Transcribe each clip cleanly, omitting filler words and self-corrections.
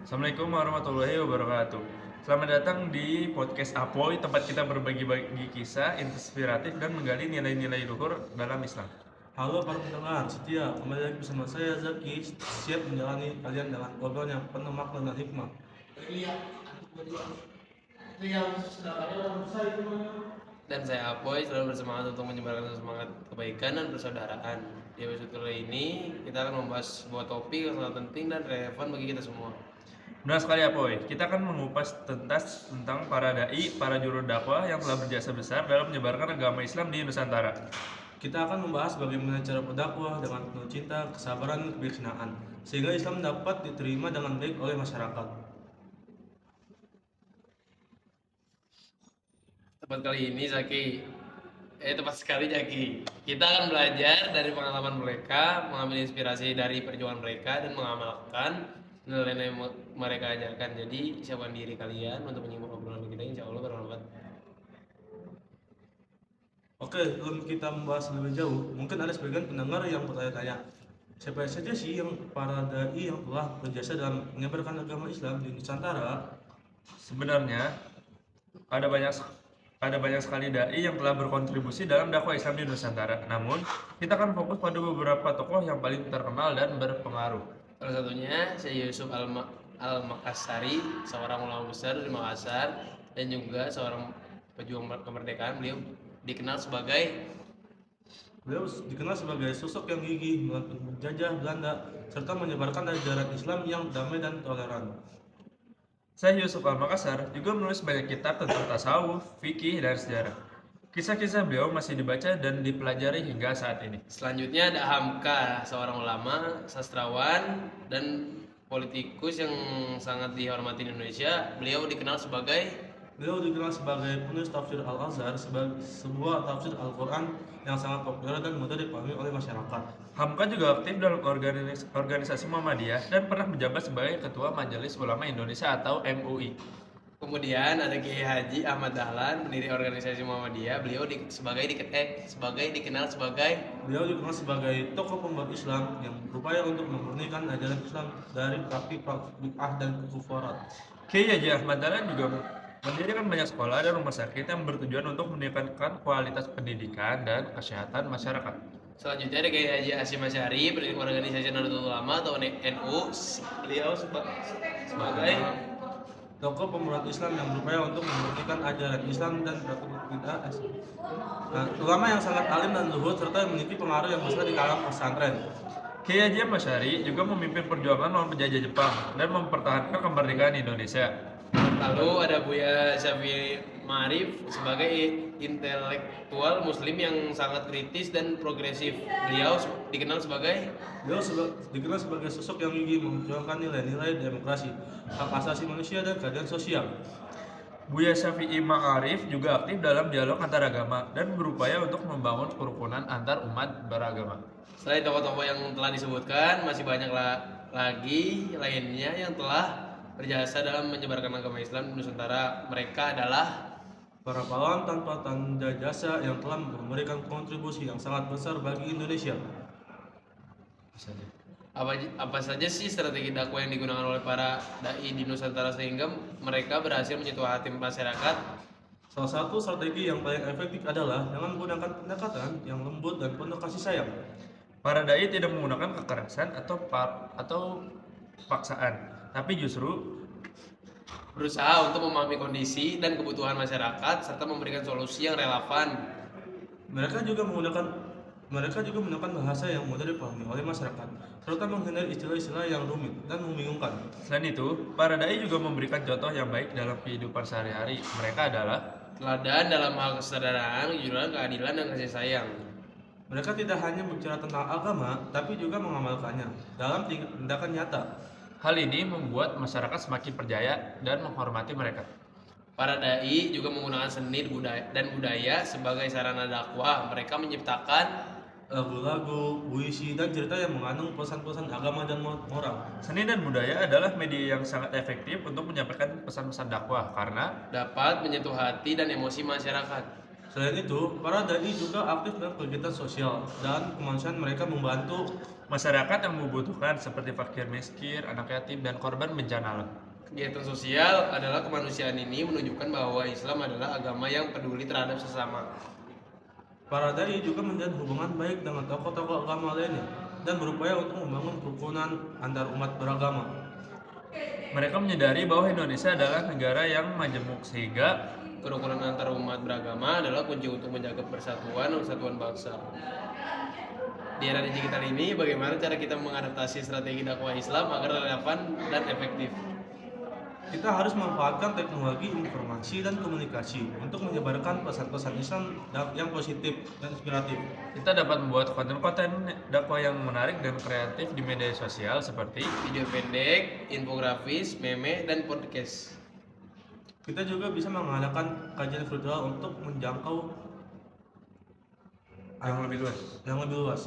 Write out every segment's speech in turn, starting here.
Assalamualaikum warahmatullahi wabarakatuh. Selamat datang di podcast Apoy, tempat kita berbagi-bagi kisah inspiratif dan menggali nilai-nilai luhur dalam Islam. Halo para pendengar setia, kembali lagi bersama saya Zaki, siap menjalani kalian dengan obrolan yang penuh makna dan hikmah. Dan saya Apoy selalu bersemangat untuk menyebarkan semangat kebaikan dan persaudaraan. Di episode kali ini kita akan membahas sebuah topik yang sangat penting dan relevan bagi kita semua. Benar sekali Apoy, kita akan mengupas tentang para dai, para juru dakwah yang telah berjasa besar dalam menyebarkan agama Islam di Nusantara. Kita akan membahas bagaimana cara berdakwah dengan penuh cinta, kesabaran, dan kebijaksanaan, sehingga Islam dapat diterima dengan baik oleh masyarakat. Tepat kali ini tepat sekali Zaki. Kita akan belajar dari pengalaman mereka, mengambil inspirasi dari perjuangan mereka dan mengamalkan nilai-nilai mereka ajarkan. Jadi siapkan diri kalian untuk menyimak obrolan kita, insya Allah bermanfaat. Oke, sebelum kita membahas lebih jauh, mungkin ada sebagian pendengar yang bertanya-tanya, siapa saja sih yang para dai yang telah berjasa dalam menyebarkan agama Islam di Nusantara? Sebenarnya ada banyak sekali dai yang telah berkontribusi dalam dakwah Islam di Nusantara. Namun, kita akan fokus pada beberapa tokoh yang paling terkenal dan berpengaruh. Salah satunya Syekh Yusuf Al-Makassari, seorang ulama besar di Makassar dan juga seorang pejuang kemerdekaan. Beliau dikenal sebagai sosok yang gigih melawan penjajah Belanda serta menyebarkan ajaran Islam yang damai dan toleran. Syekh Yusuf Al-Makassar juga menulis banyak kitab tentang tasawuf, fikih, dan sejarah. Kisah-kisah beliau masih dibaca dan dipelajari hingga saat ini. Selanjutnya ada Hamka, seorang ulama, sastrawan dan politikus yang sangat dihormati di Indonesia. Beliau dikenal sebagai penulis tafsir Al-Azhar, sebuah tafsir Al-Quran yang sangat populer dan mudah dipahami oleh masyarakat. Hamka juga aktif dalam organisasi Muhammadiyah dan pernah menjabat sebagai Ketua Majelis Ulama Indonesia atau MUI. Kemudian ada Kiai Haji Ahmad Dahlan, pendiri organisasi Muhammadiyah. Beliau dikenal sebagai tokoh pembuat Islam yang berupaya untuk memurnikan ajaran Islam dari praktik bid'ah dan kekufuran. Kiai Haji Ahmad Dahlan juga mendirikan banyak sekolah dan rumah sakit yang bertujuan untuk meningkatkan kualitas pendidikan dan kesehatan masyarakat. Selanjutnya ada Kiai Haji Hasyim Asy'ari, pendiri organisasi Nahdlatul Ulama atau NU. Beliau sebagai tokoh pemuda Islam yang berupaya untuk memurnikan ajaran Islam dan praktik bid'ah. Ulama yang sangat alim dan luhur serta memiliki pengaruh yang besar di kalangan pesantren. Kiai Haji Asy'ari juga memimpin perjuangan melawan penjajah Jepang dan mempertahankan kemerdekaan Indonesia. Lalu ada Buya Syafi'i Ma'arif sebagai intelektual muslim yang sangat kritis dan progresif. Beliau dikenal sebagai sosok yang gigih memperjuangkan nilai-nilai demokrasi, hak asasi manusia dan keadilan sosial. Buya Syafi'i Ma'arif juga aktif dalam dialog antar agama dan berupaya untuk membangun kerukunan antar umat beragama. Selain tokoh-tokoh yang telah disebutkan, masih banyak lagi lainnya yang telah berjasa dalam menyebarkan agama Islam di Nusantara. Mereka adalah para pahlawan tanpa tanda jasa yang telah memberikan kontribusi yang sangat besar bagi Indonesia. Apa saja sih strategi dakwah yang digunakan oleh para dai di Nusantara sehingga mereka berhasil menyentuh hati masyarakat? Salah satu strategi yang paling efektif adalah dengan menggunakan pendekatan yang lembut dan penuh kasih sayang. Para dai tidak menggunakan kekerasan atau paksaan, tapi justru berusaha untuk memahami kondisi dan kebutuhan masyarakat serta memberikan solusi yang relevan. Mereka juga menggunakan bahasa yang mudah dipahami oleh masyarakat, serta menghindari istilah-istilah yang rumit dan membingungkan. Selain itu, para dai juga memberikan contoh yang baik dalam kehidupan sehari-hari. Mereka adalah teladan dalam hal kesadaran, kejujuran, keadilan, dan kasih sayang. Mereka tidak hanya bicara tentang agama, tapi juga mengamalkannya dalam tindakan nyata. Hal ini membuat masyarakat semakin percaya dan menghormati mereka. Para dai juga menggunakan seni dan budaya sebagai sarana dakwah. Mereka menciptakan lagu-lagu, puisi, dan cerita yang mengandung pesan-pesan agama dan moral. Seni dan budaya adalah media yang sangat efektif untuk menyampaikan pesan-pesan dakwah karena dapat menyentuh hati dan emosi masyarakat. Selain itu, para dai juga aktif dalam kegiatan sosial dan kemanusiaan. Mereka membantu Masyarakat yang membutuhkan seperti fakir miskin, anak yatim, dan korban bencana alam. Kegiatan sosial adalah kemanusiaan ini menunjukkan bahwa Islam adalah agama yang peduli terhadap sesama. para dai juga menjalin hubungan baik dengan tokoh-tokoh agama lainnya dan berupaya untuk membangun kerukunan antar umat beragama. Mereka menyadari bahwa Indonesia adalah negara yang majemuk sehingga Kerukunan antar umat beragama adalah kunci untuk menjaga persatuan dan kesatuan bangsa. Di era digital ini, bagaimana cara kita mengadaptasi strategi dakwah Islam agar relevan dan efektif? Kita harus memanfaatkan teknologi informasi dan komunikasi untuk menyebarkan pesan-pesan Islam yang positif dan inspiratif. kita dapat membuat konten-konten dakwah yang menarik dan kreatif di media sosial seperti Video pendek, infografis, meme, dan podcast. Kita juga bisa mengadakan kajian virtual untuk menjangkau yang lebih luas. luas.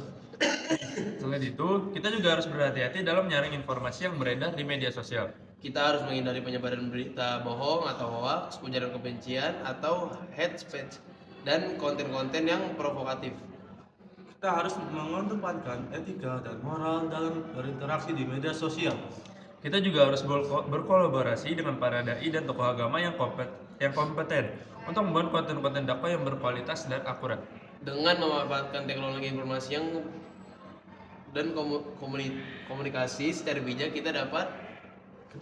Selain itu, kita juga harus berhati-hati dalam menyaring informasi yang beredar di media sosial. Kita harus menghindari penyebaran berita bohong atau hoax, ujaran kebencian, atau hate speech, dan konten-konten yang provokatif. Kita harus mengedepankan etika dan moral dalam berinteraksi di media sosial. Kita juga harus berkolaborasi dengan para dai dan tokoh agama yang kompeten untuk membuat konten-konten dakwah yang berkualitas dan akurat. Dengan memanfaatkan teknologi informasi dan komunikasi secara bijak, kita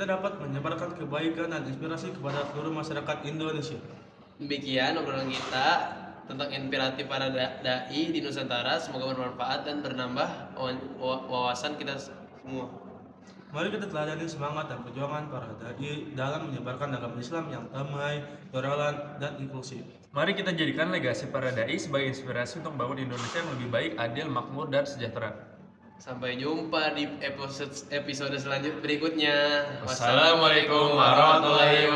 dapat menyebarkan kebaikan dan inspirasi kepada seluruh masyarakat Indonesia. demikian obrolan kita tentang inspiratif para dai di Nusantara. Semoga bermanfaat dan menambah wawasan kita semua. Mari kita teladani semangat dan perjuangan para dai dalam menyebarkan agama Islam yang damai, toleran, dan inklusif. Mari kita jadikan legasi para dai sebagai inspirasi untuk membangun Indonesia yang lebih baik, adil, makmur, dan sejahtera. Sampai jumpa di episode selanjutnya berikutnya. Wassalamualaikum warahmatullahi